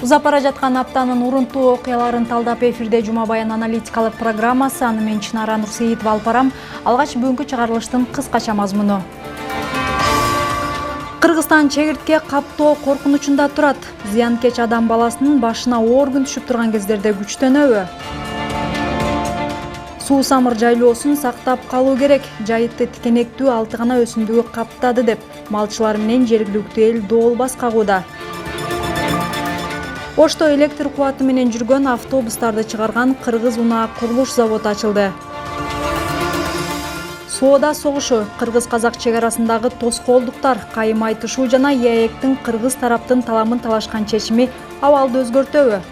Узап бара жаткан аптанын урунтуу окуяларын талдап эфирде Жума Баян аналитикалык программасы. Аны мен Чынара Нурсейитова алып барам. Алгач бүгүнкү чыгарылыштын кыскача мазмуну. Кыргызстан чегиртке каптоо коркунучунда турат. Зыянкеч адам баласынын башына оор күн түшүп турган кездерде күчтөнөбү? Суу самыр жайлоосун сактап калуу керек. Жайытты тикенектүү 6 гана өсүмдүгү каптады деп малчылар менен жергиликтүү эл доолбас кагууда. Ошто электр кубаты менен жүргөн автобустарды чыгарган Кыргыз унаа курулуш заводу ачылды. Соода согушу, кыргыз-казак чегарасындагы тоскоолдуктар, кайым айтышуу жана ЕАЭКтин кыргыз тараптын таламын талашкан чечими абалды өзгөртөбү?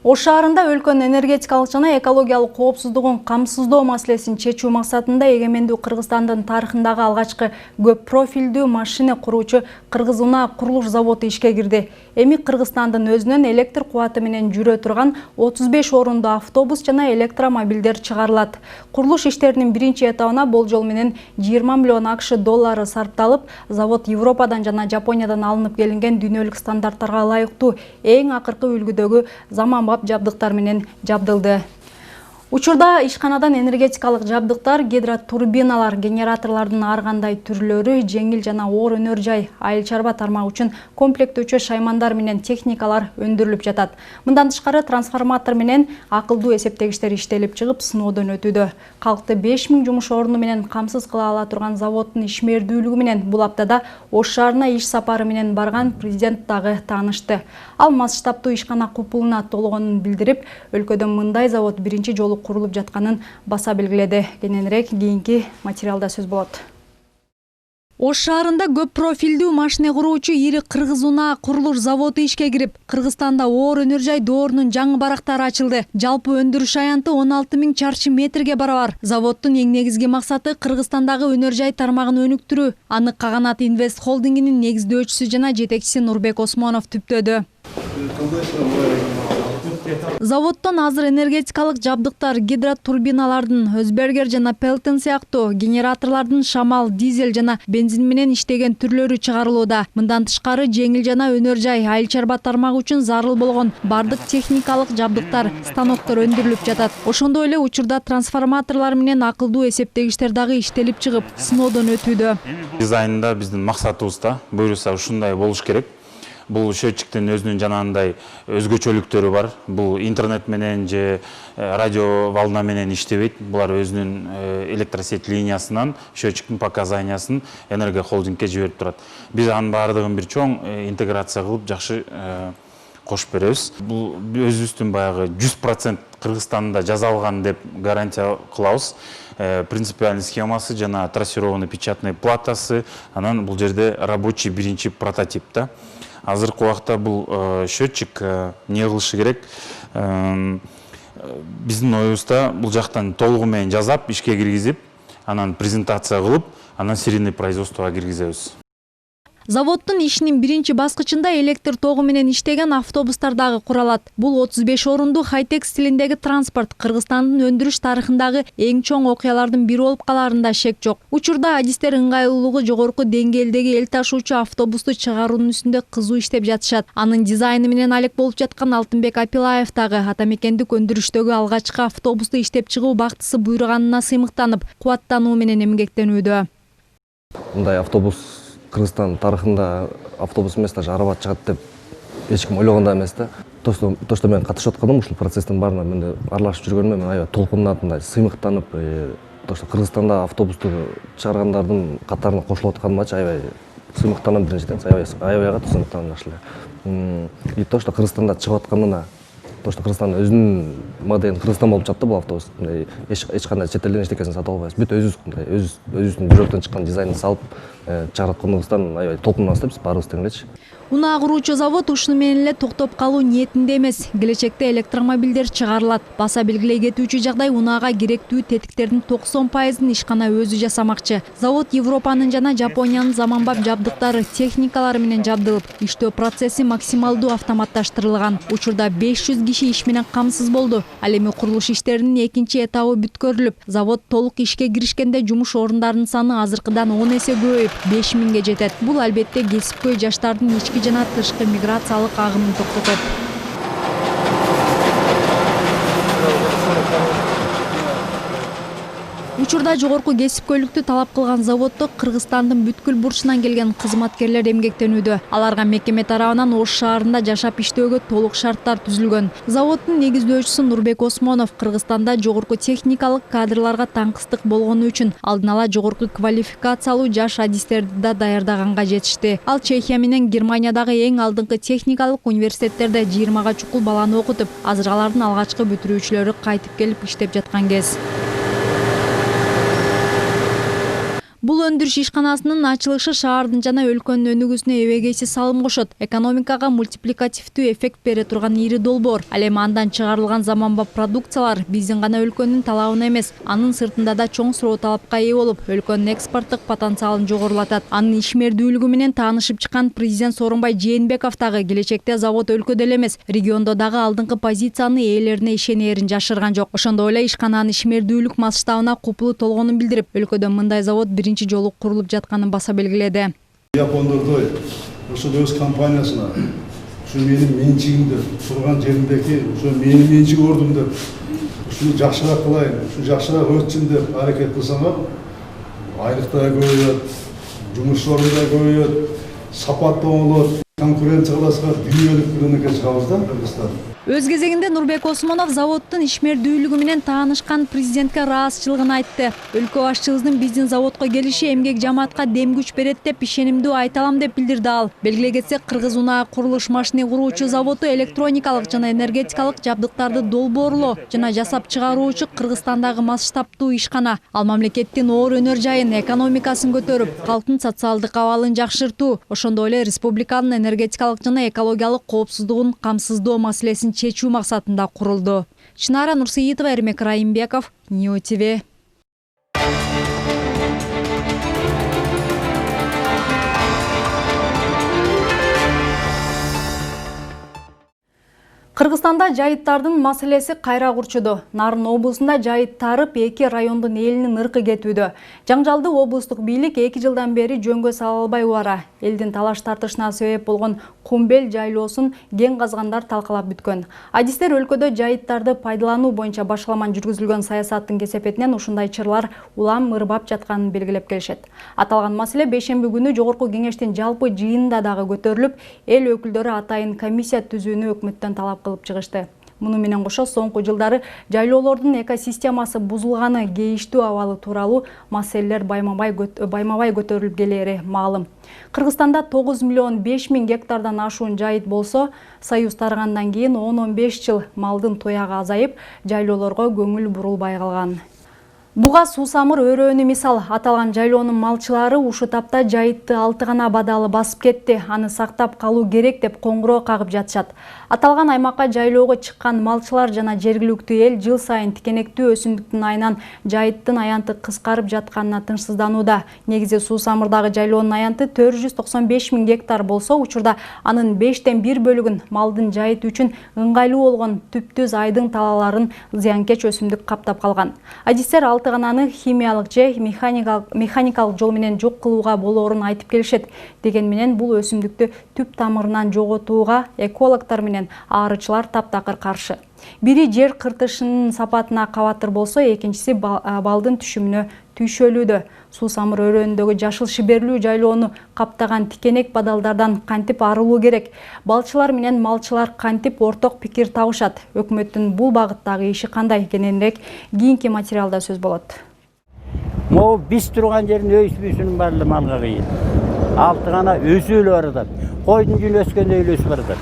Ош шаарында өлкөнүн энергетикалык жана экологиялык коопсуздугун камсыздоо маселесин чечүү максатында эгемендүү Кыргызстандын тарыхындагы алгачкы көп профилдүү машина куруучу Кыргыз унаа курулуш заводу ишке кирди. Эми Кыргызстандын өзүнөн электр кубаты менен жүрө турган 35 орундуу автобус жана электромобилдер чыгарылат. Курулуш иштеринин биринчи этабына болжол менен 20 миллион АКШ доллары сарпталып, завод Европадан жана Жапониядан алынып келинген дүйнөлүк стандарттарга ылайыктуу эң акыркы үлгүдөгү заманбап жабдыктар менен жабдылды. Учурда ишканадан энергетикалык жабдыктар, гидротурбиналар, генераторлордун ар кандай түрлөрү, жеңил жана оор өнөр жай, айыл чарба тармагы үчүн комплектөөчү шаймандар менен техникалар өндүрүлүп жатат. Мындан тышкары трансформатор менен акылдуу эсептегичтер иштелип чыгып, сыноодон өтүүдө. Калкты 5000 жумуш орну менен камсыз кыла ала турган заводдун ишмердүүлүгү менен бул аптада Ош шаарына иш сапары менен барган президент дагы таанышты. Ал масштабтуу ишкана купулуна толгонун билдирип, өлкөдө мындай завод биринчи жолу курулуп жатканын баса белгиледи. Кененирээк кийинки материалда сөз болот. Ош шаарында көп профилдүү машина куруучу ири Кыргыз унаа курулуш заводу ишке кирип, Кыргызстанда оор өнөр жай доорунун жаңы барактары ачылды. Жалпы өндүрүш аянты 16 000 чарчы метрге барабар. Заводдун эң негизги максаты Кыргызстандагы өнөр жай тармагын өнүктүрүү. Аны Каганат Инвест холдингинин негиздөөчүсү жана жетекчиси Нурбек Осмонов түптөдү. Заводдон азыр энергетикалык жабдыктар, гидротурбиналардын Өзбергер жана Пелтен сыяктуу генераторлордун шамал, дизель жана бензин менен иштеген түрлөрү чыгарылууда. Мындан тышкары жеңил жана өнөр жай, айыл чарба тармагы үчүн зарыл болгон бардык техникалык жабдыктар, станоктор өндүрүлүп жатат. Ошондой эле учурда трансформаторлор менен акылдуу эсептегичтер дагы иштелип чыгып, сыноодон өтүүдө. Дизайнда биздин максатыбыз да буюрса ушундай болуш керек. Бул счетчиктин өзүнүн жанагындай өзгөчөлүктөрү бар. Бул интернет менен же радио волна менен иштебейт. Булар өзүнүн электросеть линиясынан счетчиктин показаниясын энерго холдингке жиберип турат. Биз анын баардыгын бир чоң интеграция кылып жакшы кошуп беребиз. Бул өзүбүздүн баягы 100% Кыргызстанда жасалган деп гарантия кылабыз. Принципиальный схемасы жана трассированный печатный платасы, анан бул жерде рабочий биринчи прототип да. Азыркы убакта бул счетчик не кылышы керек? Биздин оюбузда бул жактан толугу менен жасап, ишке киргизип, анан презентация кылып, анан серийный производствого киргизебиз. Заводдун ишинин биринчи баскычында электр тогу менен иштеген автобустар дагы куралат. Бул 35 орунду хай-тек стилиндеги транспорт Кыргызстандын өндүрүш тарыхындагы эң чоң окуялардын бири болуп калаарында шек жок. Учурда адистер ыңгайлуулугу жогорку деңгээлдеги эл ташуучу автобусту чыгаруунун үстүндө кызуу иштеп жатышат. Анын дизайны менен алек болуп жаткан Алтынбек Апилаев дагы атамекендик өндүрүштөгү алгачкы автобусту иштеп чыгуу бактысы буйруганына сыймыктанып, кубаттануу менен эмгектенүүдө. Мындай автобус Кыргызстан тарыхында автобус эмес, даже араба чыгат деп эч ким ойлогон да эмес да. То, что мен катышып атканым, ушул процесстин баарына мен аралашып жүргөнүмө мен аябай толкунуп, мындай сыймыктанып, то, что Кыргызстанда автобусту чыгаргандардын катарына кошулуп атканымачы аябай сыймыктанам биринчиден, аябай катуу сыймыктанам жакшы эле. И то, что Кыргызстанда чыгып атканына, то, что Кыргызстан өзүнүн моделин Кыргызстан болуп чапты бул автобус. Эч кандай чет элден эчтекесин сатып албайбыз. Бүт өзүбүздүн жүрөктөн чыккан дизайнын салып чыгарып аткандыгыбыздан аябай толкунабыз да биз баарыбыз тең элечи. Унаа куруучу завод ушуну менен эле токтоп калуу ниетинде эмес. Келечекте электромобилдер чыгарылат. Баса белгилей кетүүчү жагдай унаага керектүү тетиктердин 90%ын ишкана өзү жасамакчы. Завод Европанын жана Жапониянын заманбап жабдыктары, техникалары менен жабдылып, иштөө процесси максималдуу автоматташтырылган. Учурда 500 киши иш менен камсыз болду. Ал эми курулуш иштеринин экинчи этабы бүткөрүлүп, завод толук ишке киришкенде жумуш орундарынын саны азыркыдан 10 эсе көбөйүп 5000ге жетет. Бул албетте кесипкөй жаштардын ички жана тышкы миграциялык агымын токтотот. Учурда жогорку кесипкөйлүктү талап кылган заводдо Кыргызстандын бүткүл бурчунан келген кызматкерлер эмгектенүүдө. Аларга мекеме тарабынан Ош шаарында жашап иштөөгө толук шарттар түзүлгөн. Заводдун негиздөөчүсү Нурбек Осмонов Кыргызстанда жогорку техникалык кадрларга таңкыстык болгону үчүн алдын ала жогорку квалификациялуу жаш адистерди да даярдаганга жетишти. Ал Чехия менен Германиядагы эң алдыңкы техникалык университеттерде 20га чукул баланы окутуп, азыр алардын алгачкы бүтүрүүчүлөрү кайтып келип иштеп жаткан кез. Бул өндүрүш ишканасынын ачылышы шаардын жана өлкөнүн өнүгүүсүнө эбегейсиз салым кошот. Экономикага мультипликативдүү эффект бере турган ири долбоор. Ал эми андан чыгарылган заманбап продукциялар биздин гана өлкөнүн талабына эмес, анын сыртында да чоң суроо талапка ээ болуп, өлкөнүн экспорттук потенциалын жогорулатат. Анын ишмердүүлүгү менен таанышып чыккан президент Сооронбай Жээнбеков дагы келечекте завод өлкөдө эле эмес, региондо дагы алдыңкы позицияны ээлерине ишенерин жашырган жок. Ошондой эле ишкананын ишмердүүлүк масштабына купулу толгонун билдирип, өлкөдө мындай завод биринчи жолу курулуп жатканын баса белгиледи. Япондордой ошол өз компаниясына ушу менин менчигимде турган жеримдеки ушу менин менчик ордум деп ушуну жакшыраак кылайын, ушу жакшыраак өтсүн деп аракет кылсаңар, айлык да көбөйөт, жумуш орун да көбөйөт, сапат да болот, конкуренция кыласыздар, дүйнөлүк рынокко чыгабыз да Кыргызстан. Өз кезегинде Нурбек Осмонов заводдун ишмердүүлүгү менен таанышкан президентке ыраазычылыгын айтты. Өлкө башчыбыздын биздин заводко келиши эмгек жамаатка дем күч берет деп ишенимдүү айта алам деп билдирди ал. Белгилей кетсек, Кыргыз унаа курулуш машина куруучу заводу электроникалык жана энергетикалык жабдыктарды долбоорлоо жана жасап чыгаруучу Кыргызстандагы масштабтуу ишкана. Ал мамлекеттин оор өнөр жайын, экономикасын көтөрүп, калктын социалдык абалын жакшыртуу, ошондой эле республиканын энергетикалык жана экологиялык коопсуздугун камсыздоо маселесин чечүү максатында курулду. Чынара Нурсейитова, Эрмек Райымбеков, Нью ТВ. Кыргызстанда жайыттардын маселеси кайра курчуду. Нарын облусунда жайыт тарып, 2 райондун элинин ыркы кетүүдө. Жаңжалды облустук бийлик 2 жылдан бери жөнгө сала албай бара. Элдин талаш тартышына себеп болгон Кумбел жайлоосун кен казгандар талкалап бүткөн. Адистер өлкөдө жайыттарды пайдалануу боюнча башаламан жүргүзүлгөн саясаттын кесепетинен ушундай чырлар улам ырбап жатканын белгилеп келишет. Аталган маселе бейшемби күнү жогорку кеңештин жалпы жыйынында дагы көтөрүлүп, эл өкүлдөрү атайын комиссия түзүүнү өкмөттөн талап кылып чыгышты. Муну менен кошо соңку жылдары жайлоолордун экосистемасы бузулганы, кейиштүү абалы тууралуу маселелер байма-бай көтөрүлүп келери маалым. Кыргызстанда 9 миллион 5 миң гектардан ашуун жайыт болсо, Союз тарыгандан кийин 10-15 жыл малдын тоягы азайып, жайлоолорго көңүл бурулбай калган. Буга суусамыр өрөөнү мисал. Аталган жайлоонун малчылары ушу тапта жайытты 6 гана бадалы басып кетти. Аны сактап калуу керек деп коңгуроо кагып жатышат. Аталган аймакка жайлоого чыккан малчылар жана жергиликтүү эл жыл сайын тикенектүү өсүмдүктүн айынан жайыттын аянты кыскарып жатканына тынчсызданууда. Негизи суусамырдагы жайлоонун аянты 495 миң гектар болсо, учурда анын 5тен 1 бөлүгүн малдын жайыт үчүн ыңгайлуу болгон түптүз айдың талаларын зыянкеч өсүмдүк каптап калган. Адистер 6 гананы химиялык же механикалык жол менен жок кылууга болоорун айтып келишет. Деген менен бул өсүмдүктү түп тамырынан жоготууга экологдор менен аарычылар таптакыр каршы. Бири жер кыртышынын сапатына кабатыр болсо, экинчиси балдын түшүмүнө түйшөлүүдө. Суусамыр өрөөнүндөгү жашыл шиберлүү жайлоону каптаган тикенек бадалдардан кантип арылуу керек? Балчылар менен малчылар кантип орток пикир табышат? Өкмөттүн бул багыттагы иши кандай? Кененирээк кийинки материалда сөз болот. Могу биз турган жердин өсүшүнүн баары малга кыйын. 6 гана өсүү эле бар атат. Койдун жүнү өскөндөй эле өсүп баратат.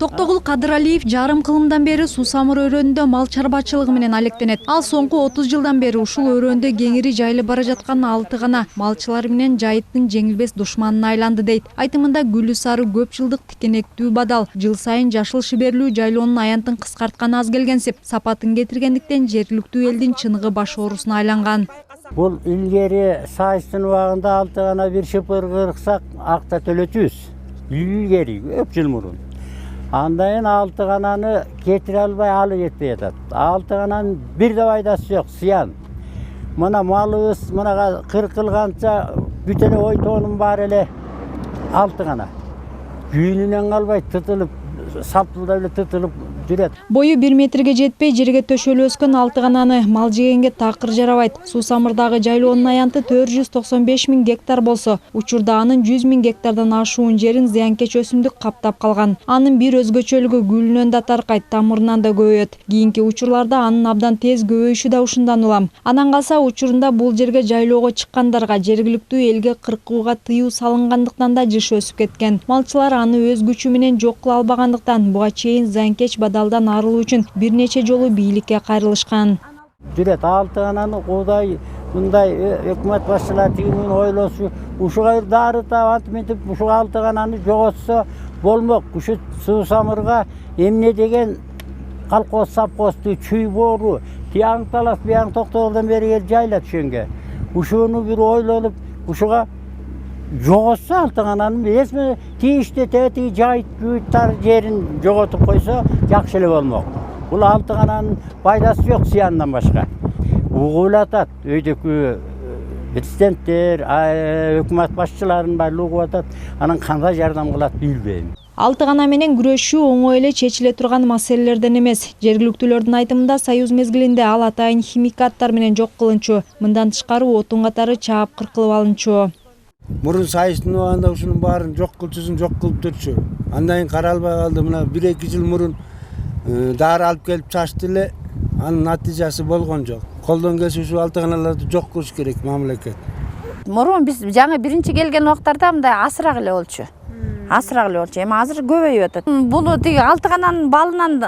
Токтогул Кадыралиев жарым кылымдан бери Суусамыр өрөөнүндө мал чарбачылыгы менен алектенет. Ал соңку 30 жылдан бери ушул өрөөндө кеңири жайлы бара жаткан 6 гана малчылар менен жайыттын жеңилбес душманына айланды дейт. Айтымында гүлү сары көп жылдык тикенектүү бадал жыл сайын жашыл шиберлүү жайлоонун аянтын кыскартканы аз келгенсип, сапатын кетиргендиктен жергиликтүү элдин чыныгы баш оорусуна айланган. Бул илгери сайыстын убагында 6 гана бир шыпыр кырксак акта төлөчүбүз. Илгери көп жыл мурун. Андан 6 гананы кетире албай алы жетпей жатат. 6 гананын бир да пайдасы жок, зыян. Мына малыбыз мынага кыркылганча бүт эле ойтоонун баары эле 6 гана. Күйүнүнөн калбай тытылып, саптылдап эле тытылып жүрөт. Бою 1 метрге жетпей жерге төшөлүп өскөн 6 гананы мал жегенге такыр жарабайт. Суусамырдагы жайлоонун аянты 495 000 гектар болсо, учурда анын 100 000 гектардан ашуун жерин зыянкеч өсүмдүк каптап калган. Анын бир өзгөчөлүгү гүлүнөн да таркайт, тамырынан да көбөйөт. Кийинки учурларда анын абдан тез көбөйүшү да ушундан улам. Анан калса учурунда бул жерге жайлоого чыккандарга жергиликтүү элге кыркууга тыюу салынгандыктан да жышы өсүп кеткен. Малчылар аны өз күчү менен жок кыла албагандыктан буга чейин зыянкеч бадалдан арылуу үчүн бир нече жолу бийликке кайрылышкан. Жүрөт 6 гананы кудай мындай өкмөт башчылары тигинин ойлосу, ушуга бир дары таап антип ушу 6 гананы жоготсо болмок. Ушу Суусамырга эмне деген калкоос сапкоосту чүй боору тияң талас бияң Токтогулдан бери жайла түшөнгө. Ушуну бир ойлонуп ушуга жоготсо 6 гананын эсме тийиште тети жайыт бүттар жерин жоготуп койсо жакшы эле болмок. Бул 6 гананын пайдасы жок зыяндан башка. Угулатат өйдөкү президенттер, өкмөт башчыларын баары угулатат. Анан кандай жардам кылат билбейм. 6 гана менен күрөшүү оңой эле чечиле турган маселелерден эмес. Жергиликтүүлөрдүн айтымында союз мезгилинде ал атайын химикаттар менен жок кылынчу. Мындан тышкары отун катары чаап кыркылып алынчу. Мурун сайыстын убагында ушунун баарын жок кылчусун жок кылып турчу. Андан кийин каралбай калды. Мына 1-2 жыл мурун дары алып келип чачты эле. Анын натыйжасы болгон жок. Колдон келсе ушу 6 ганаларды жок кылыш керек мамлекет. Мурун биз жаңы биринчи келген убактарда мындай асырак эле болчу. Асырак эле болчу. Эми азыр көбөйүп атат. Бул тиги 6 гананын балынан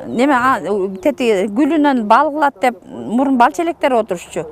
неме тети гүлүнөн бал кылат деп мурун бал челектер отурушчу.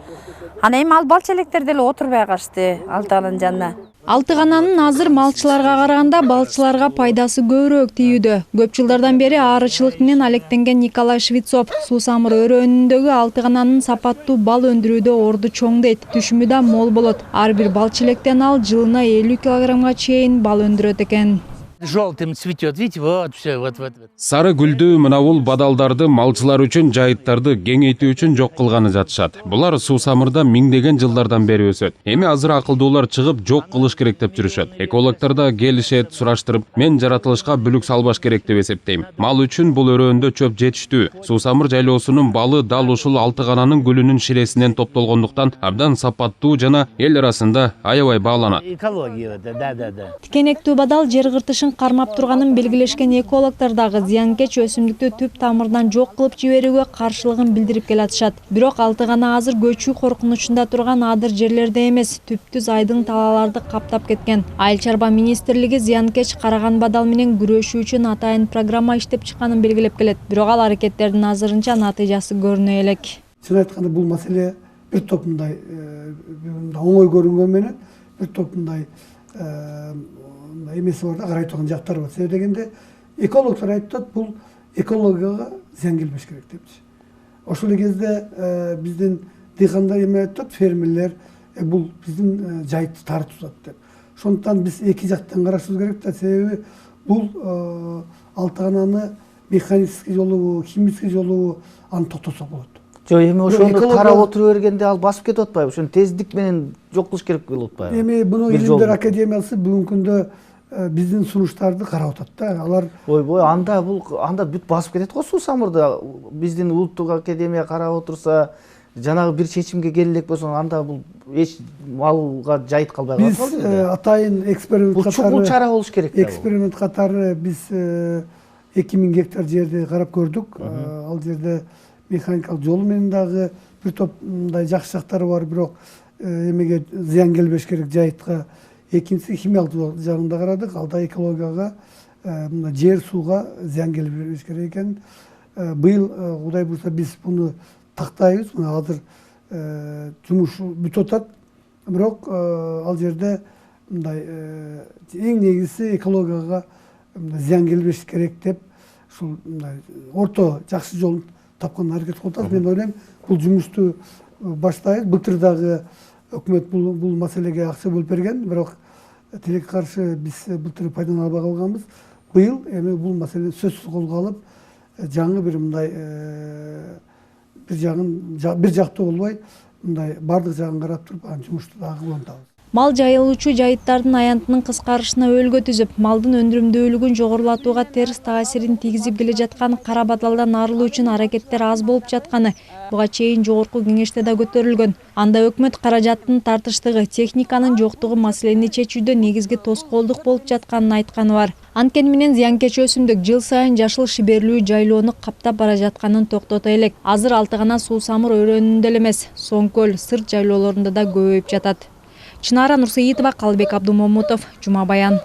Ана эми ал бал челектер деле отурбай калышты 6 гананын жанына. 6 гананын азыр малчыларга караганда балчыларга пайдасы көбүрөөк тийүүдө. Көп жылдардан бери аарычылык менен алектенген Николай Швецов Суусамыр өрөөнүндөгү 6 гананын сапаттуу бал өндүрүүдө орду чоң дейт. Түшүмү да мол болот. Ар бир бал челектен ал жылына 50 килограммга чейин бал өндүрөт экен. Желтым цветет, видите, вот все, вот. Сары гүлдүү мына бул бадалдарды малчылар үчүн жайыттарды кеңейтүү үчүн жок кылганы жатышат. Булар Суусамырда миңдеген жылдардан бери өсөт. Эми азыр акылдуулар чыгып жок кылыш керек деп жүрүшөт. Экологдор да келишет, сураштырып, мен жаратылышка бүлүк салбаш керек деп эсептейм. Мал үчүн бул өрөөндө чөп жетиштүү. Суусамыр жайлоосунун балы дал ушул 6 гананын гүлүнүн ширесинен топтолгондуктан абдан сапаттуу жана эл арасында аябай бааланат. Экология, да. Тикенектүү бадал жер кыртышын кармап турганын белгилешкен экологдор дагы зыянкеч өсүмдүктү түп тамырдан жок кылып жиберүүгө каршылыгын билдирип келатышат. Бирок 6 гана азыр көчүү коркунучунда турган адыр жерлерде эмес, түптүз айдың талааларды каптап кеткен. Айыл чарба министрлиги зыянкеч караган бадал менен күрөшүү үчүн атайын программа иштеп чыкканын белгилеп келет. Бирок ал аракеттердин азырынча натыйжасы көрүнө элек. Чын айтканда бул маселе бир топ мындай оңой көрүнгөн менен бир топ мындай эмеси бар да карай турган жактар бар. Себеби дегенде экологдор айтат, бул экологияга зыян келбеш керек депчи. Ошол кезде биздин дыйкандар эме айтат, фермерлер бул биздин жайытты тартып деп. Ошондуктан биз эки жактан карашыбыз керек да, себеби бул 6 гананы механический жолу, химический жолу аны токтотсо болот. Жок, эми ошону карап отура бергенде ал басып кетип атпайбы? Ошону тездик менен жок кылыш керек болуп атпайбы? Эми буну Илимдер академиясы бүгүнкү күндө биздин сунуштарды карап атат да. Алар ойбой, анда бүт басып кетет го Суусамырда. Биздин улуттук академия карап отурса, жанагы бир чечимге келе элек болсоң, анда бул эч малга жайыт калбай калат. Биз атайын эксперимент катары чукул чара болуш керек да. Эксперимент катары биз 2000 гектар жерди карап көрдүк. Ал жерде механикалык жолу менен дагы бир топ мындай жакшы жактары бар, бирок эмеге зыян келбеш керек жайытка. Экинчиси химиялык жагында карадык, ал да экологияга мына жер сууга зыян келбеш керек экен. Быйыл Кудай буйруса биз буну тактайбыз. Мына азыр жумуш бүтүп атат. Бирок ал жерде мындай эң негизгиси экологияга зыян келбеш керек деп ушул мындай орто жакшы жолун тапкан аракет кылып атабыз. Мен ойлойм бул жумушту баштайбыз. Былтыр дагы өкмөт бул маселеге акча бөлүп берген, бирок тилекке каршы биз былтыр пайдалана албай калганбыз. Быйыл эми бул маселени сөзсүз колго алып, жаңы бир мындай бир жактуу болбой, мындай бардык жагын карап туруп, анан жумушту дагы улантабыз. Мал жайылуучу жайыттардын аянтынын кыскарышына өлгө түзүп, малдын өндүрүмдүүлүгүн жогорулатууга терс таасирин тийгизип келе жаткан кара бадалдан арылуу үчүн аракеттер аз болуп жатканы буга чейин жогорку кеңеште да көтөрүлгөн. Анда өкмөт каражаттын тартыштыгы, техниканын жоктугу маселени чечүүдө негизги тоскоолдук болуп жатканын айтканы бар. Анткени менен зыянкечи өсүмдүк жыл сайын жашыл шиберлүү жайлоону каптап бара жатканын токтото элек. Азыр Алтыгана суу-самыр өрөөнүндө эле эмес, Соңкөл, Сырт жайлоолорунда да көбөйүп жатат. Чынара Нурсейитова, Калбек Абдумамутов, Жума Баян.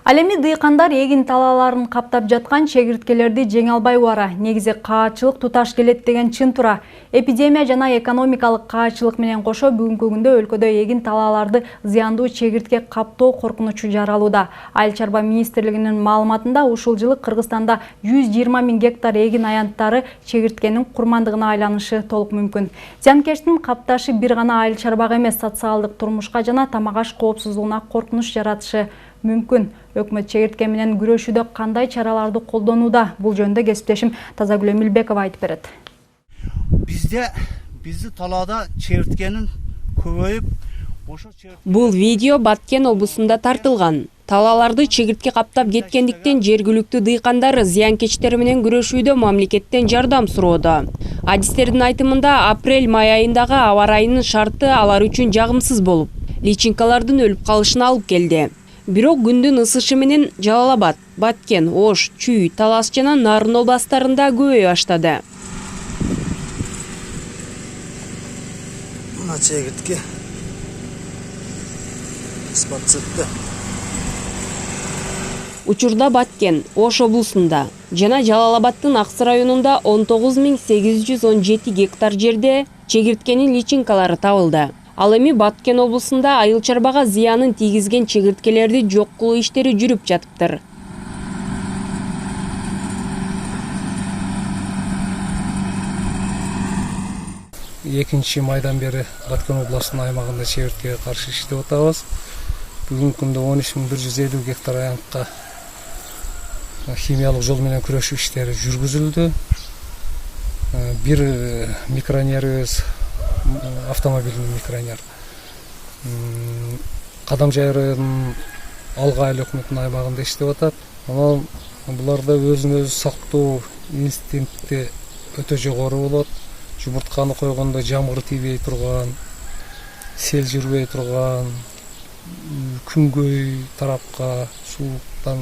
Ал эми дыйкандар эгин талааларын каптап жаткан чегирткелерди жеңе албай бара. Негизи каачылык туташ келет деген чын тура. Эпидемия жана экономикалык каачылык менен кошо бүгүнкү күндө өлкөдө эгин талааларды зыяндуу чегиртке каптоо коркунучу жаралууда. Айыл чарба министрлигинин маалыматында ушул жылы Кыргызстанда 120 000 гектар эгин аянттары чегирткенин курмандыгына айланышы толук мүмкүн. Зыянкечтин капташы бир гана айыл чарбага эмес, социалдык турмушка жана тамак аш коопсуздугуна коркунуч жаратышы мүмкүн. Өкмөт чегиртке менен күрөшүүдө кандай чараларды колдонууда? Бул жөнүндө кесиптешим Тазагүл Эмилбекова айтып берет. Бизди талаада чегирткенин көбөйүп, Бул видео Баткен облусунда тартылган. Талааларды чегиртке каптап кеткендиктен жергиликтүү дыйкандар зыянкечтер менен күрөшүүдө мамлекеттен жардам суроодо. Адистердин айтымында апрель-май айындагы аба ырайынын шарты алар үчүн жагымсыз болуп, личинкалардын өлүп калышына алып келди. Бирок күндүн ысышы менен Жалал Абад, Баткен, Ош, Чүй, Талас жана Нарын областарында көбөйө баштады. Мына чегиртке спацетте. Учурда Баткен, Ош облусунда жана Жалал Абадтын Аксы районунда 19 817 гектар жерде чегирткенин личинкалары табылды. Ал эми Баткен облусунда айыл чарбага зыянын тийгизген чегирткелерди жок кылуу иштери жүрүп жатыптыр. Экинчи майдан бери Баткен областынын аймагында чегирткеге каршы иштеп атабыз. Бүгүнкү күндө 13 150 гектар аянтка химиялык жол менен күрөшүү иштери жүргүзүлдү. Бир микронерибиз автомобильный микронер. Кадамжай районунун Алга айыл өкмөтүнүн аймагында иштеп атат. Анан буларда өзүн өзү сактоо инстинкти өтө жогору болот. Жумуртканы койгондо жамгыр тийбей турган, сел жүрбөй турган, күнгөй тарапка сууктан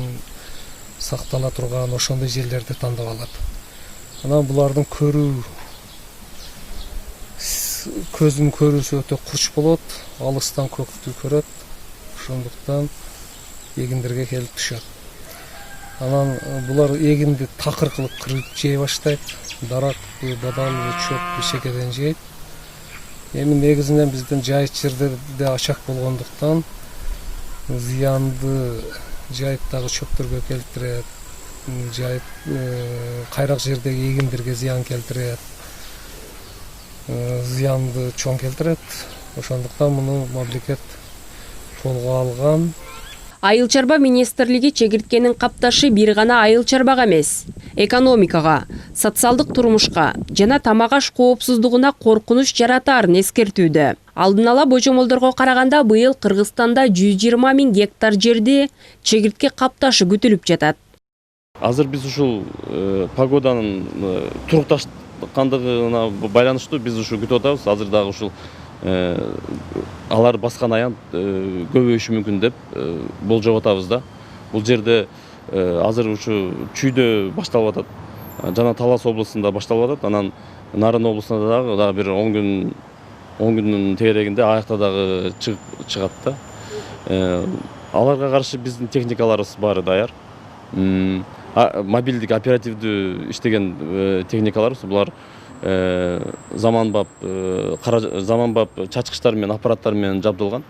сактала турган ошондой жерлерди тандап алат. Анан булардын көздүн көрүүсү өтө курч болот, алыстан көктү көрөт, ошондуктан эгиндерге келип түшөт. Анан булар эгинди такыр кылып кырып жей баштайт, даракты, бадалды, чөптү шекеден жейт. Эми негизинен биздин жайыт жерлерде ачак болгондуктан зыянды жайыттагы чөптөргө келтирет, жайыт кайрак жердеги эгиндерге зыян келтирет. Зыянды чоң келтирет. Ошондуктан муну мамлекет колго алган. Айыл чарба министрлиги чегирткенин капташы бир гана айыл чарбага эмес, экономикага, социалдык турмушка жана тамак аш коопсуздугуна коркунуч жаратаарын эскертүүдө. Алдын ала божомолдорго караганда быйыл Кыргызстанда 120 000 гектар жерди чегиртке капташы күтүлүп жатат. Азыр биз ушул погоданын турукташкандыгына байланыштуу биз ушу күтүп атабыз. Азыр дагы ушул алар баскан аянт көбөйүшү мүмкүн деп болжоп атабыз да. Бул жерде азыр ушу Чүйдө башталып атат, жана Талас облусунда башталып атат. Анан Нарын облусунда дагы бир 10 күндүн тегерегинде аякта дагы чыгат да. аларга каршы биздин техникаларыбыз баары даяр. Мобилдик оперативдүү иштеген техникаларыбыз булар заманбап чачкычтар менен аппараттар менен жабдылган.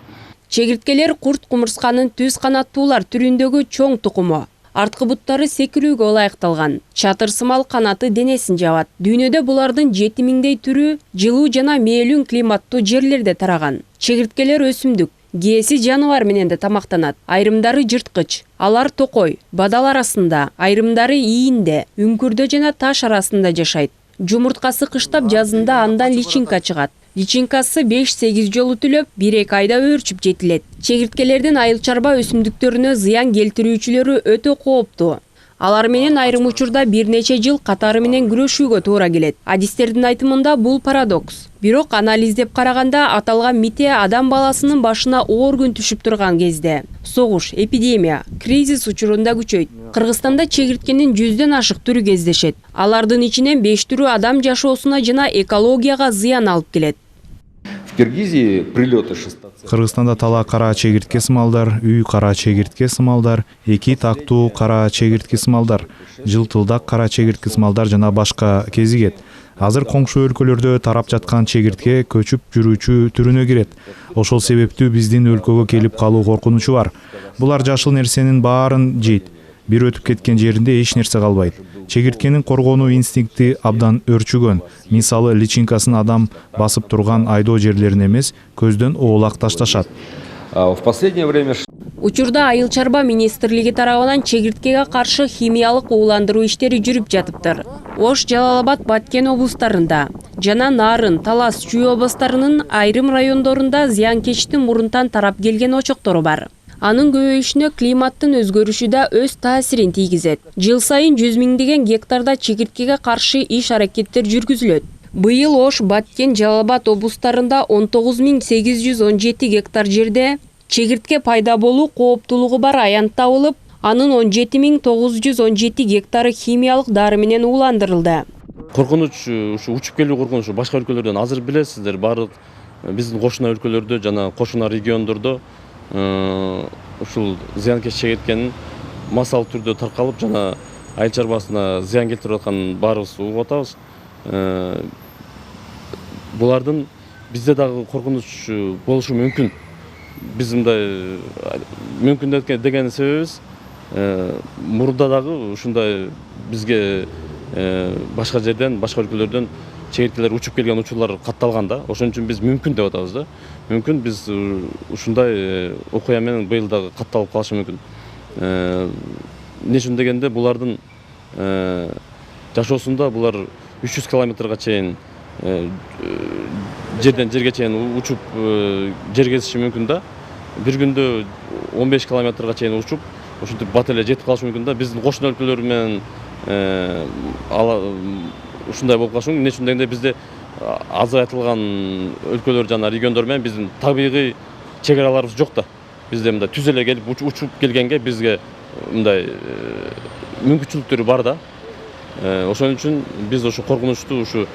Чегирткелер курт кумурсканын түз канаттуулар түрүндөгү чоң тукуму. Арткы буттары секирүүгө ылайыкталган. Чатыр сымал канаты денесин жабат. Дүйнөдө булардын 7000дей түрү жылуу жана мээлүүн климаттуу жерлерде тараган. Чегирткелер өсүмдүк, кээси жаныбар менен да тамактанат. Айрымдары жырткыч, алар токой, бадал арасында, айрымдары ийинде, үңкүрдө жана таш арасында жашайт. Жумурткасы кыштап жазында андан личинка чыгат. Личинкасы 5-8 жолу түлөп, 1-2 айда өөрчүп жетилет. Чегирткелердин айыл-чарба өсүмдүктөрүнө зыян келтирүүчүлөрү өтө кооптуу. Алар менен айрым учурда бир нече жыл катары менен күрөшүүгө туура келет. Адистердин айтымында бул парадокс. Бирок анализдеп караганда аталган мите адам баласынын башына оор күн түшүп турган кезде, согуш, эпидемия, кризис учурунда күчөйт. Кыргызстанда чегирткенин 100дөн ашык түрү кездешет. Алардын ичинен 5 түрү адам жашоосуна жана экологияга зыян алып келет. Кыргызстанда тала кара чегиртке сымалдар, үй кара чегиртке сымалдар, эки тактуу кара чегиртке сымалдар, жылтылдак кара чегиртке сымалдар жана башка кезигет. Азыр коңшу өлкөлөрдө тарап жаткан чегиртке көчүп жүрүүчү түрүнө кирет. Ошол себептүү биздин өлкөгө келип калуу коркунучу бар. Булар жашыл нерсенин баарын жейт. Бир өтүп кеткен жеринде эч нерсе калбайт. Чегирткенин коргонуу инстинкти абдан өрчүгөн. Мисалы, личинкасын адам басып турган айдоо жерлерин эмес, көздөн оолак ташташат. Учурда айыл-чарба министрлиги тарабынан чегирткеге каршы химиялык ууландыруу иштери жүрүп жатыптыр. Ош, Жалал-Абад, Баткен облустарында жана Нарын, Талас, Чүй облустарынын айрым райондорунда зыянкечтин мурунтан тарап келген очоктору бар. Анын көбөйүшүнө климаттын өзгөрүшү да өз таасирин тийгизет. Жыл сайын 100 миңдеген гектарда чегирткеге каршы иш-аракеттер жүргүзүлөт. Быйыл Ош, Баткен, Жалал-Абад облустарында 19817 гектар жерде чегиртке пайда болуу кооптуулугу бар аянт табылып, анын 17917 гектары химиялык дары менен ууландырылды. Коркунуч, ушу учуп келүү коркунучу башка өлкөлөрдөн азыр билесиздер, баардык биздин кошуна өлкөлөрдө жана кошуна региондордо ушул зыянкеч чегирткенин массалык түрдө таркалып жана айыл чарбасына зыян келтирип атканын баарыбыз угуп атабыз. Булардын бизде дагы коркунуч болушу мүмкүн. Биз мындай мүмкүн деген себебибиз мурда дагы ушундай бизге башка жерден, башка өлкөлөрдөн чегирткелер учуп келген учурлар катталган да. Ошон үчүн биз мүмкүн деп атабыз да. Мүмкүн биз ушундай окуя менен быйыл дагы катталып калышы мүмкүн. Эмне үчүн дегенде булардын жашоосунда булар 300 километрга чейин жерден жерге чейин учуп жер кезиши мүмкүн да. Бир күндө 15 километрга чейин учуп, ошентип бат эле жетип калышы мүмкүн да. Биздин кошуна өлкөлөр менен ушундай болуп калышы мүмкүн. Эмне үчүн дегенде бизде азайтылган өлкөлөр жана региондор менен биздин табигый чек араларыбыз жок да. Бизде мындай түз эле келип учуп келгенге бизге мындай мүмкүнчүлүктөрү бар да. Ошон үчүн биз ошо коркунучтуу ушу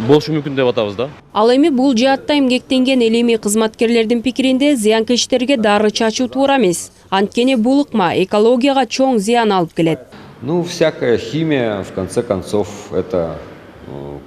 болушу мүмкүн деп атабыз да. Ал эми бул жаатта эмгектенген элеми кызматкерлердин пикиринде зыянкечтерге дары чачуу туура эмес. Анткени бул ыкма экологияга чоң зыян алып келет. Ну, всякая химия, в конце концов, это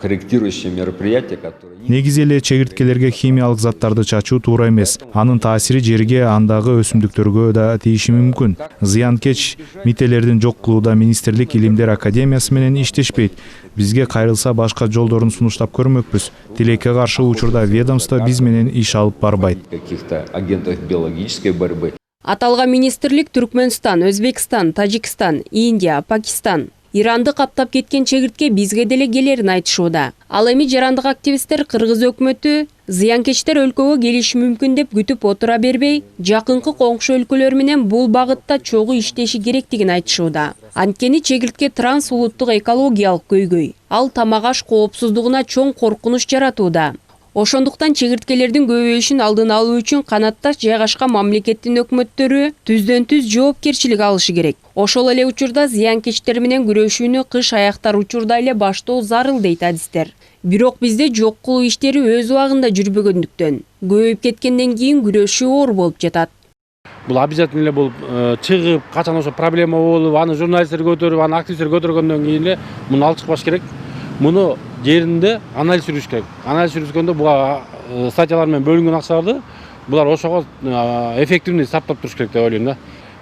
корректирующие мероприятия, которые... Негизи эле чегирткелерге химиялык заттарды чачуу туура эмес. Анын таасири жерге, андагы өсүмдүктөргө да тийиши мүмкүн. Зыянкеч мителердин жок кылууда министрлик Илимдер академиясы менен иштешпейт. Бизге кайрылса башка жолдорун сунуштап көрмөкпүз. Тилекке каршы учурда ведомство биз менен иш алып барбайт. Каких-то агентов биологической борьбы. Аталган министрлик Түркмөнстан, Өзбекстан, Тажикстан, Индия, Пакистан, Иранды каптап кеткен чегиртке бизге деле келерин айтышууда. Ал эми жарандык активисттер Кыргыз өкмөтү зыянкечтер өлкөгө келиши мүмкүн деп күтүп отура бербей, жакынкы коңшу өлкөлөр менен бул багытта чогуу иштеши керектигин айтышууда. Анткени чегиртке транс улуттук экологиялык көйгөй. Ал тамак аш коопсуздугуна чоң коркунуч жаратууда. Ошондуктан чегирткелердин көбөйүшүн алдын алуу үчүн канатташ жайгашкан мамлекеттин өкмөттөрү түздөн түз жоопкерчилик алышы керек. Ошол эле учурда зыянкечтер менен күрөшүүнү кыш аяктар учурда эле баштоо зарыл дейт адистер. Бирок бизде жок кылуу иштери өз убагында жүрбөгөндүктөн көбөйүп кеткенден кийин күрөшүү оор болуп жатат. бул обязательно эле болуп чыгып, качан ошо проблема болуп, аны журналисттер көтөрүп, аны активисттер көтөргөндөн кийин эле муну алып чыкпаш керек. Муну жеринде анализ жүрүш керек. Анализ жүргөндө буга статьялар менен бөлүнгөн акчаларды булар ошого эффективный саптап туруш керек деп ойлойм да.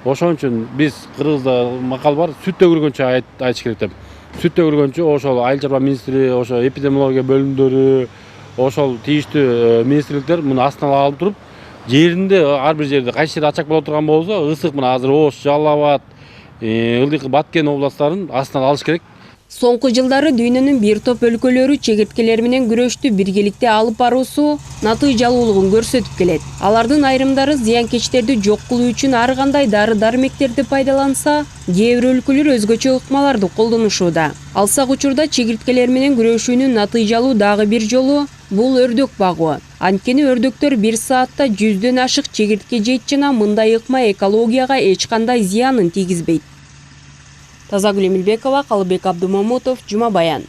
Ошон үчүн биз Кыргызда макал бар, сүттө көргөнчө айтыш керек деп. Сүттө көргөнчө ошол айыл чарба министри, ошо эпидемиология бөлүмдөрү, ошол тийиштүү министрликтер муну астына алып туруп, жеринде ар бир жерде кайсы жерде ачак боло турган болсо, ысык мына азыр Ош, Жалал Абад, Ылдык, Баткен областтарын астынан алыш керек. Соңку жылдары дүйнөнүн бир топ өлкөлөрү чегирткелер менен күрөштү биргеликте алып баруусу натыйжалуулугун көрсөтүп келет. Алардын айрымдары зыянкечтерди жок кылуу үчүн ар кандай дары-дармектерди пайдаланса, кээ бир өлкөлөр өзгөчө ыкмаларды колдонушууда. Алсак учурда чегирткелер менен күрөшүүнүн натыйжалуу дагы бир жолу бул өрдөк багуу. Анткени өрдөктөр 1 саатта 100дөн ашык чегиртке жейт жана мындай ыкма экологияга эч кандай зыянын тийгизбейт. Тазагүл Эмилбекова, Калыбек Абдумамутов, Жума Баян.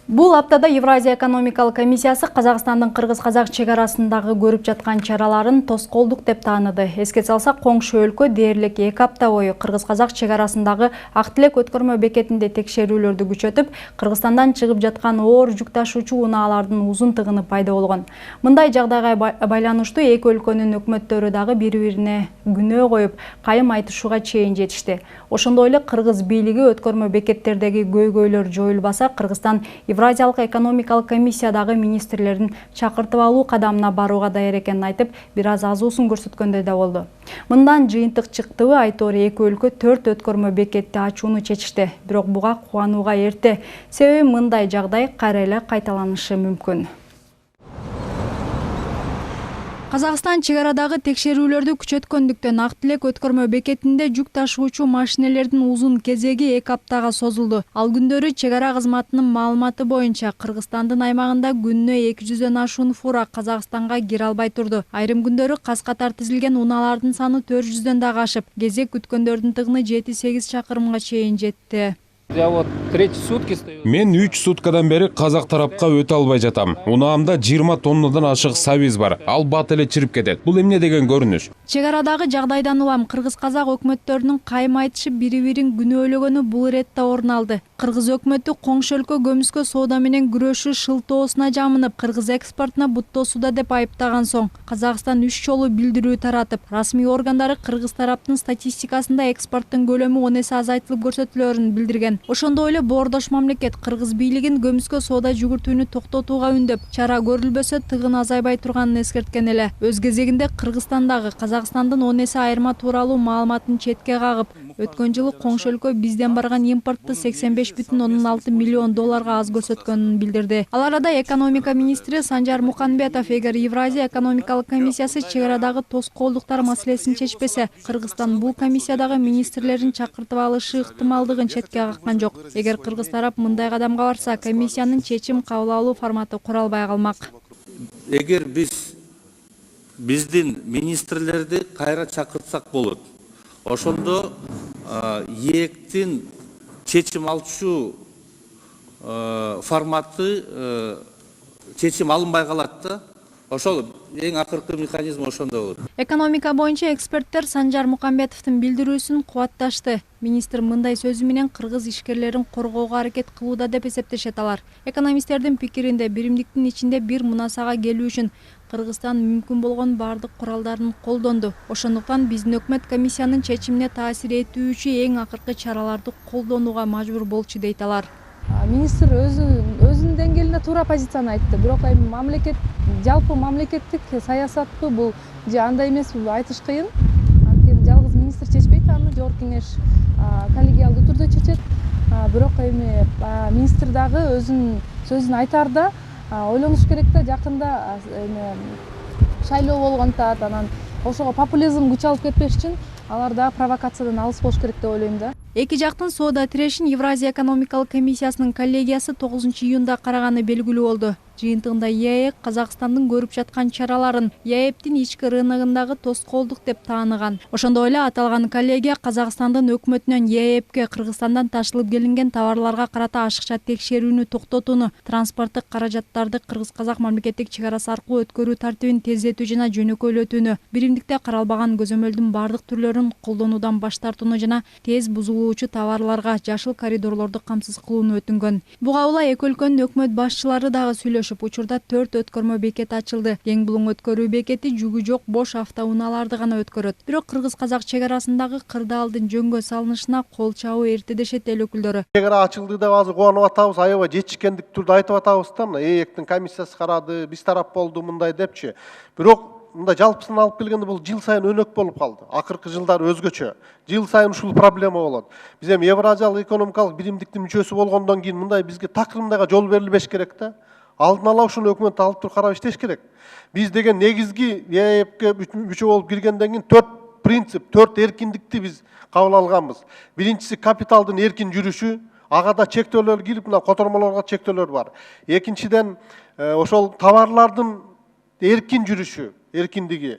Бул аптада Евразия экономикалык комиссиясы Казакстандын кыргыз-казак чек арасындагы көрүп жаткан чараларын тоскоолдук деп тааныды. Эске салсак, коңшу өлкө дээрлик 2 апта бою кыргыз-казак чек арасындагы Ак Тилек өткөрмө бекетинде текшерүүлөрдү күчөтүп, Кыргызстандан чыгып жаткан оор жүк ташуучу унаалардын узун тыгыны пайда болгон. Мындай жагдайга байланыштуу эки өлкөнүн өкмөттөрү дагы бири-бирине күнөө коюп, кайым айтышууга чейин жетишти. Ошондой эле кыргыз бийлиги өткөрмө бекеттердеги көйгөйлөр жоюлбаса, Кыргызстан Евразиялык экономикалык комиссиядагы министрлердин чакыртып алуу кадамына барууга даяр экенин айтып, бир аз азуусун көрсөткөндөй да болду. Мындан жыйынтык чыктыбы айтору эки өлкө 4 өткөрмө бекетти ачууну чечишти. Бирок буга кубанууга эрте. Себеби мындай жагдай кайра эле кайталанышы мүмкүн. Казакстан чек арадагы текшерүүлөрдү күчөткөндүктөн Ак Тилек өткөрмө бекетинде жүк ташуучу машинелердин узун кезеги 2 аптага созулду. Ал күндөрү чек ара кызматынын маалыматы боюнча Кыргызстандын аймагында күнүнө 200дөн ашуун фура Казакстанга кире албай турду. Айрым күндөрү каз-катар тизилген унаалардын саны 400дөн дагы ашып, кезек күткөндөрдүн тыгыны 7-8 чакырымга чейин жетти. Мен 3 суткадан бери казак тарапка өтө албай жатам. Унаамда 20 тоннадан ашык сабиз бар. Ал бат эле чирип кетет. Бул эмне деген көрүнүш? Чек арадагы жагдайдан улам кыргыз-казак өкмөттөрүнүн кайым айтышы бири-бирин күнөөлөгөнү бул иретте орун алды. Кыргыз өкмөтү коңшу өлкө көмүскө соода менен күрөшүү шылтоосуна жамынып, кыргыз экспортуна буттоосуда деп айыптаган соң, Казакстан 3 жолу билдирүү таратып, расмий органдары кыргыз тараптын статистикасында экспорттун көлөмү 10 эсе азайтылып көрсөтүлөөрүн билдирген. Ошондой эле боордош мамлекет кыргыз бийлигин көмүскө соода жүгүртүүнү токтотууга үндөп, чара көрүлбөсө тыгын азайбай турганын эскерткен эле. Өз кезегинде Кыргызстандагы Казакстандын 10 эсе айырма тууралуу маалыматын четке кагып, өткөн жылы коңшу өлкө бизден барган импортты 85,6 миллион долларга аз көрсөткөнүн билдирди. Ал арада экономика министри Санжар Муканбетов, эгер Евразия экономикалык комиссиясы чек арадагы тоскоолдуктар маселесин чечпесе, Кыргызстан бул комиссиядагы министрлерин чакыртып алышы ыктымалдыгын четке каккан жок. Эгер кыргыз тарап мындай кадамга барса, комиссиянын чечим кабыл алуу форматы куралбай калмак. Эгер биздин министрлерди кайра чакыртсак болот. Ошондо ээктин чечим алчу форматы чечим алынбай калат да. Ошол эң акыркы механизм ошондо болот. Экономика боюнча эксперттер Санжар Муканбетовдун билдирүүсүн кубатташты. Министр мындай сөзү менен кыргыз ишкерлерин коргоого аракет кылууда деп эсептешет алар. Экономисттердин пикиринде биримдиктин ичинде бир мунасага келүү үчүн Кыргызстан мүмкүн болгон бардык куралдарын колдонду. Ошондуктан биздин өкмөт комиссиянын чечимине таасир этүүчү эң акыркы чараларды колдонууга мажбур болчу дейт алар. Министр өзүнүн деңгээлинде туура позицияны айтты. Бирок мамлекет, жалпы мамлекеттик саясатпы бул же андай эмеспи айтыш кыйын. Анткени жалгыз министр чечпейт, аны жогорку кеңеш коллегиалдуу түрдө чечет. Бирок министр дагы өзүнүн сөзүн айтаарда ойлонуш керек да, жакында шайлоо болгон таат, анан ошого популизм күч алып кетпеш үчүн алар да провокациядан алыс болуш керек деп ойлойм да. Эки жактын соода тирешин Евразия экономикалык комиссиясынын коллегиясы 9 июнда караганы белгилүү болду. Жыйынтыгында ЕАЭК Казакстандын көрүп жаткан чараларын ЕАЭПтин ички рыногундагы тоскоолдук деп тааныган. Ошондой эле аталган коллегия Казакстандын өкмөтүнөн ЕАЭПке Кыргызстандан ташылып келинген товарларга карата ашыкча текшерүүнү токтотууну, транспорттук каражаттарды кыргыз-казак мамлекеттик чек арасы аркылуу өткөрүү тартибин тездетүү жана жөнөкөйлөтүүнү, биримдикте каралбаган көзөмөлдүн бардык түрлөрүн колдонуудан баш тартууну жана тез бузулуучу товарларга жашыл коридорлорду камсыз кылууну өтүнгөн. Буга ула эки өлкөнүн өкмөт башчылары дагы сүйлөшүп, учурда 4 өткөрмө бекет ачылды. Кең булуң өткөрүү бекети жүгү жок бош автоунааларды гана өткөрөт. Бирок кыргыз-казак чек арасындагы кырдаалдын жөнгө салынышына кол чабуу эрте дешет эл өкүлдөрү. Чек ара ачылды деп азыр кубанып атабыз, аябай жетишкендик түрдө айтып атабыз да, мына ЭЭКтин комиссиясы карады, биз тарап болду мындай депчи. Бирок мындай жалпысын алып келгенде бул жыл сайын өнөк болуп калды. Акыркы жылдары өзгөчө. Жыл сайын ушул проблема болот. Биз эми Евразиялык экономикалык биримдиктин мүчөсү болгондон кийин мындай бизге такырымдайга жол берилбеш керек да. Алдын ала ушуну өкмөт алып туруп карап иштеш керек. Биз деген негизги ЕАЭПке мүчө болуп киргенден кийин 4 принцип, 4 эркиндикти биз кабыл алганбыз. Биринчиси капиталдын эркин жүрүшү, ага да чектөөлөр кирип, мына котормолорго чектөөлөр бар. Экинчиден ошол товарлардын эркин жүрүшү, эркиндиги,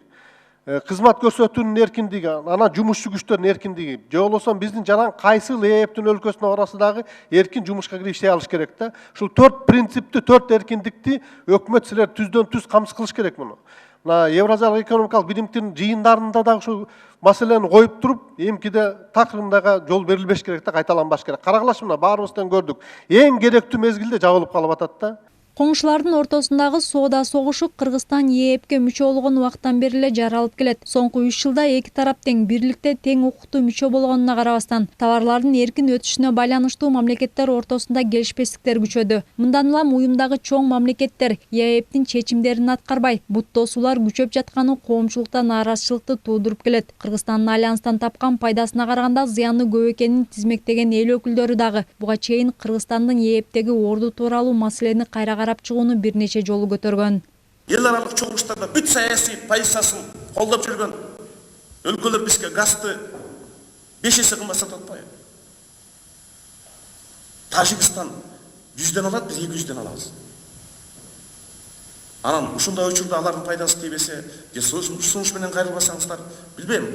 кызмат көрсөтүүнүн эркиндиги, анан жумушчу күчтөрдүн эркиндиги. Же болбосо биздин жанагы кайсыл ЭЭПтин өлкөсүнө барасы дагы эркин жумушка кирип иштей алыш керек да. Ушул 4 принципти, 4 эркиндикти өкмөт силер түздөн түз камсыз кылыш керек муну. Мына Евразиялык экономикалык биримдиктин жыйындарында дагы ушул маселени коюп туруп, эмкиде такырымдайга жол берилбеш керек да, кайталанбаш керек. Карагылач, мына баарыбыздан көрдүк. Эң керектүү мезгилде жабылып калып атат да. Коңшулардын ортосундагы соода согушу Кыргызстан ЕАЭПке мүчө болгон убакыттан бери эле жаралып келет. Соңку 3 жылда эки тарап тең бирликте, тең укуктуу мүчө болгонуна карабастан, товарлардын эркин өтүшүнө байланыштуу мамлекеттер ортосунда келишпестиктер күчөдү. Мындан улам уюмдагы чоң мамлекеттер ЕАЭПтин чечимдерин аткарбай, буттоосуулар күчөп жатканы коомчулукта нааразычылыкты туудуруп келет. Кыргызстандын альянстан тапкан пайдасына караганда зыяны көп экенин тизмектеген эл өкүлдөрү дагы буга чейин Кыргызстандын ЕАЭПтеги орду тууралуу маселени кайра карап чыгууну бир нече жолу көтөргөн. Эл аралык чогулуштарда бүт саясий позициясын колдоп жүргөн өлкөлөр бизге газды 5 эсе кымбат сатып атпайбы? Тажикстан 100ден алат, биз 200ден алабыз. Анан ушундай учурда алардын пайдасы тийбесе, же сунуш менен кайрылбасаңыздар, билбейм.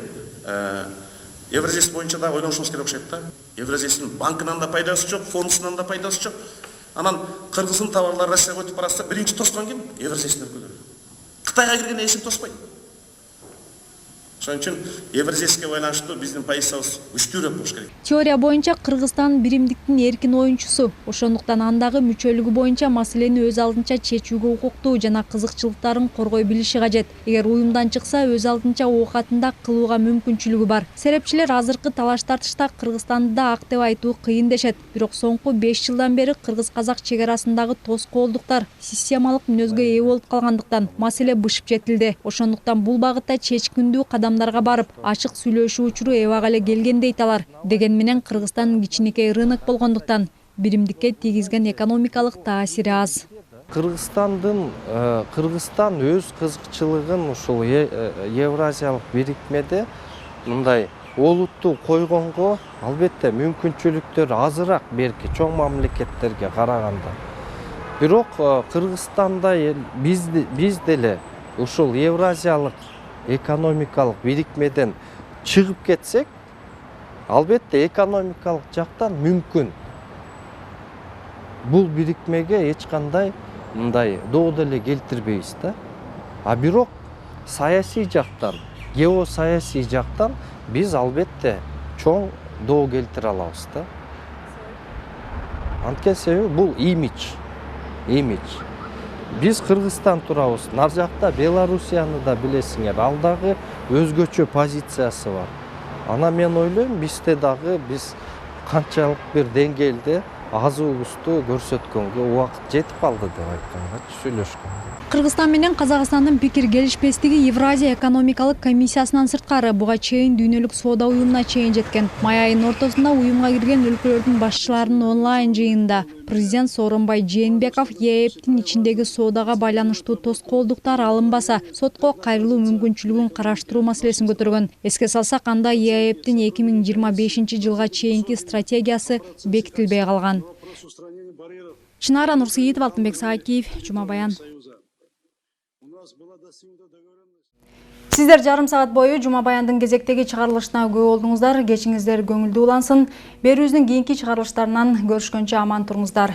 Евразес боюнча да ойлонушубуз керек окшойт да. Евразестин банкынан да пайдасы жок, фондусунан да пайдасы жок. Анан Кыргыздын товарлары Россияга өтүп баратса, биринчи тоскон ким? Евразестин өлкөлөрү. Кытайга киргенде эч ким тоспойт. Ошон үчүн Евразеске байланыштуу биздин позициябыз күчтүүрөөк болуш керек. Теория боюнча Кыргызстан биримдиктин эркин оюнчусу. Ошондуктан андагы мүчөлүгү боюнча маселени өз алдынча чечүүгө укуктуу жана кызыкчылыктарын коргой билиши кажет. Эгер уюмдан чыкса, өз алдынча оокатында кылууга мүмкүнчүлүгү бар. Серепчилер азыркы талаш тартышта Кыргызстанды да ак деп айтуу кыйын дешет. Бирок соңку 5 жылдан бери кыргыз-казак чек арасындагы тоскоолдуктар системалык мүнөзгө ээ болуп калгандыктан маселе бышып жетилди. Ошондуктан бул багытта чечкиндүү кадамдарга барып, ачык сүйлөшүү учуру эбак эле келген дейт алар. Деген менен Кыргызстан кичинекей рынок болгондуктан биримдикке тийгизген экономикалык таасири аз. Кыргызстан өз кызыкчылыгын ушул Евразиялык бирикмеде мындай олуттуу койгонго албетте мүмкүнчүлүктөр азыраак берки чоң мамлекеттерге караганда. Бирок Кыргызстанда биз деле ушул Евразиялык экономикалык бирикмеден чыгып кетсек, албетте экономикалык жактан мүмкүн. Бул бирикмеге эч кандай мындай доо деле келтирбейбиз да. А бирок саясий жактан, геосаясий жактан биз албетте чоң доо келтире алабыз да. Анткени себеби бул имидж. Биз Кыргызстан турабыз. Нар жакта Белоруссияны да билесиңер. Ал дагы өзгөчө позициясы бар. Ана мен ойлойм, бизде дагы биз канчалык бир деңгээлде азуулукту көрсөткөнгө убакыт жетип калды деп айтканга сүйлөшкөн. Кыргызстан менен Казакстандын пикир келишпестиги Евразия экономикалык комиссиясынан сырткары буга чейин дүйнөлүк соода уюмуна чейин жеткен. Май айынын ортосунда уюмга кирген өлкөлөрдүн башчыларынын онлайн жыйынында президент Сооронбай Жээнбеков ЕАЭПтин ичиндеги соодага байланыштуу тоскоолдуктар алынбаса, сотко кайрылуу мүмкүнчүлүгүн караштыруу маселесин көтөргөн. Эске салсак, анда ЕАЭПтин 2025 жылга чейинки стратегиясы бекитилбей калган. Чынара Нурсейитова, Алтынбек Саакиев, Жума Баян. Сиздер жарым саат бою Жума Баяндын кезектеги чыгарылышына күбө болдуңуздар. Кечиңиздер көңүлдүү улансын. Берүүбүздүн кийинки чыгарылыштарынан көрүшкөнчө аман туруңуздар.